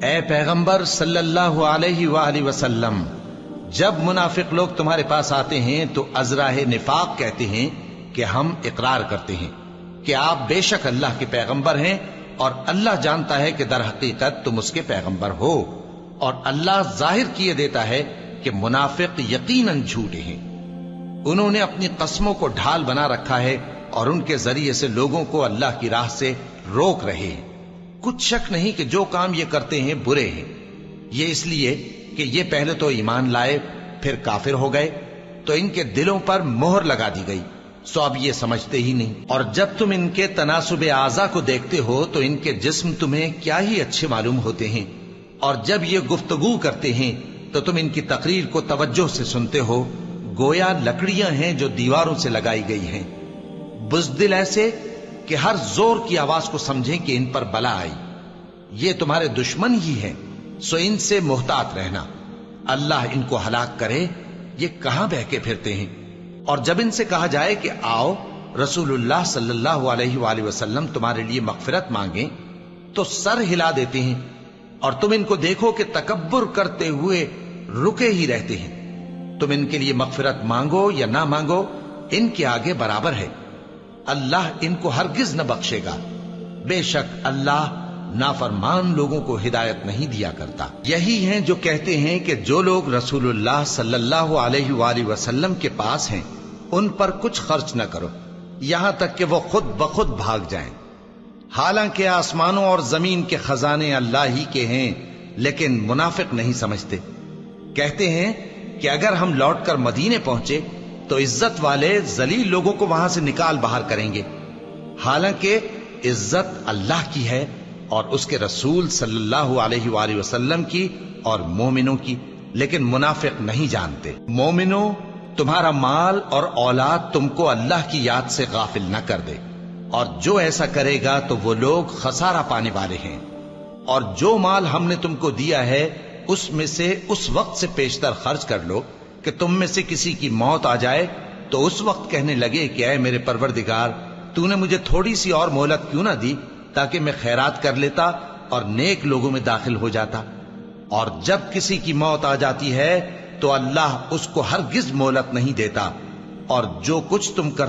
اے پیغمبر صلی اللہ علیہ وآلہ وسلم، جب منافق لوگ تمہارے پاس آتے ہیں تو ازراہ نفاق کہتے ہیں کہ ہم اقرار کرتے ہیں کہ آپ بے شک اللہ کے پیغمبر ہیں، اور اللہ جانتا ہے کہ در حقیقت تم اس کے پیغمبر ہو، اور اللہ ظاہر کیے دیتا ہے کہ منافق یقیناً جھوٹے ہیں۔ انہوں نے اپنی قسموں کو ڈھال بنا رکھا ہے اور ان کے ذریعے سے لوگوں کو اللہ کی راہ سے روک رہے ہیں۔ کچھ شک نہیں کہ جو کام یہ کرتے ہیں برے ہیں، یہ اس لیے کہ یہ پہلے تو ایمان لائے پھر کافر ہو گئے، تو ان کے دلوں پر مہر لگا دی گئی، سو اب یہ سمجھتے ہی نہیں۔ اور جب تم ان کے تناسب اعضاء کو دیکھتے ہو تو ان کے جسم تمہیں کیا ہی اچھے معلوم ہوتے ہیں، اور جب یہ گفتگو کرتے ہیں تو تم ان کی تقریر کو توجہ سے سنتے ہو، گویا لکڑیاں ہیں جو دیواروں سے لگائی گئی ہیں، بزدل ایسے کہ ہر زور کی آواز کو سمجھیں کہ ان پر بلا آئی۔ یہ تمہارے دشمن ہی ہیں، سو ان سے محتاط رہنا، اللہ ان کو ہلاک کرے، یہ کہاں بہکے پھرتے ہیں۔ اور جب ان سے کہا جائے کہ آؤ رسول اللہ صلی اللہ علیہ وآلہ وسلم تمہارے لیے مغفرت مانگیں، تو سر ہلا دیتے ہیں، اور تم ان کو دیکھو کہ تکبر کرتے ہوئے رکے ہی رہتے ہیں۔ تم ان کے لیے مغفرت مانگو یا نہ مانگو، ان کے آگے برابر ہے، اللہ ان کو ہرگز نہ بخشے گا، بے شک اللہ نافرمان لوگوں کو ہدایت نہیں دیا کرتا۔ یہی ہیں جو کہتے ہیں کہ جو لوگ رسول اللہ صلی اللہ علیہ وآلہ وسلم کے پاس ہیں ان پر کچھ خرچ نہ کرو یہاں تک کہ وہ خود بخود بھاگ جائیں، حالانکہ آسمانوں اور زمین کے خزانے اللہ ہی کے ہیں، لیکن منافق نہیں سمجھتے۔ کہتے ہیں کہ اگر ہم لوٹ کر مدینے پہنچے تو عزت والے ذلیل لوگوں کو وہاں سے نکال باہر کریں گے، حالانکہ عزت اللہ کی ہے اور اس کے رسول صلی اللہ علیہ وآلہ وسلم کی اور مومنوں کی، لیکن منافق نہیں جانتے۔ مومنوں، تمہارا مال اور اولاد تم کو اللہ کی یاد سے غافل نہ کر دے، اور جو ایسا کرے گا تو وہ لوگ خسارہ پانے والے ہیں۔ اور جو مال ہم نے تم کو دیا ہے اس میں سے اس وقت سے پیشتر خرچ کر لو کہ تم میں سے کسی کی موت آ جائے تو اس وقت کہنے لگے کہ اے میرے پروردگار، تو نے مجھے تھوڑی سی اور مہلت کیوں نہ دی تاکہ میں خیرات کر لیتا اور نیک لوگوں میں داخل ہو جاتا۔ اور جب کسی کی موت آ جاتی ہے تو اللہ اس کو ہرگز مہلت نہیں دیتا، اور جو کچھ تم کر